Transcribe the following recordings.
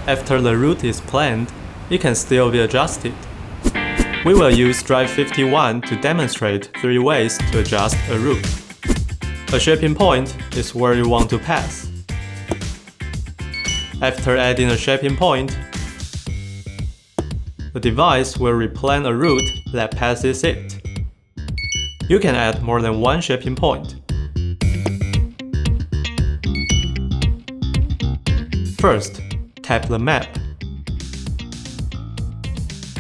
After the route is planned, it can still be adjusted. We will use Drive 51 to demonstrate 3 ways to adjust a route. A shaping point is where you want to pass. After adding a shaping point, the device will replan a route that passes it. You can add more than one shaping point. First, tap the map.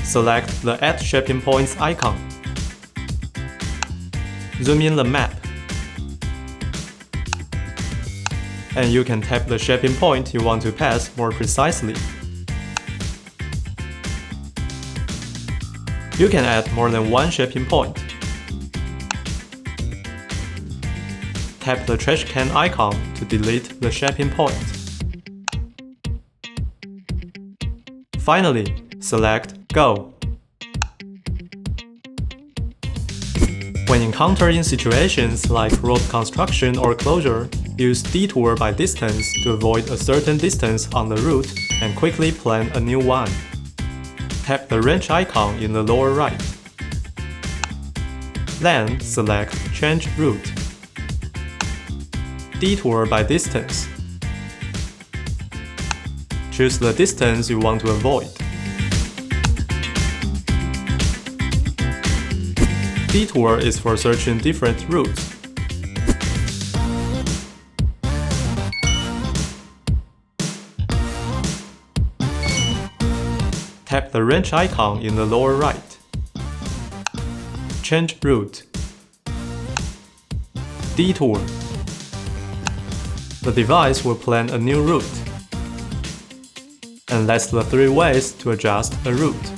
Select the Add Shaping Points icon. Zoom in the map. And you can tap the shaping point you want to pass more precisely. You can add more than one shaping point. Tap the trash can icon to delete the shaping point. Finally, select Go. When encountering situations like road construction or closure, use Detour by distance to avoid a certain distance on the route and quickly plan a new one. Tap the wrench icon in the lower right. Then select Change Route. Detour by distance. Choose the distance you want to avoid. Detour is for searching different routes. Tap the wrench icon in the lower right. Change route. Detour. The device will plan a new route. And that's the 3 ways to adjust a route.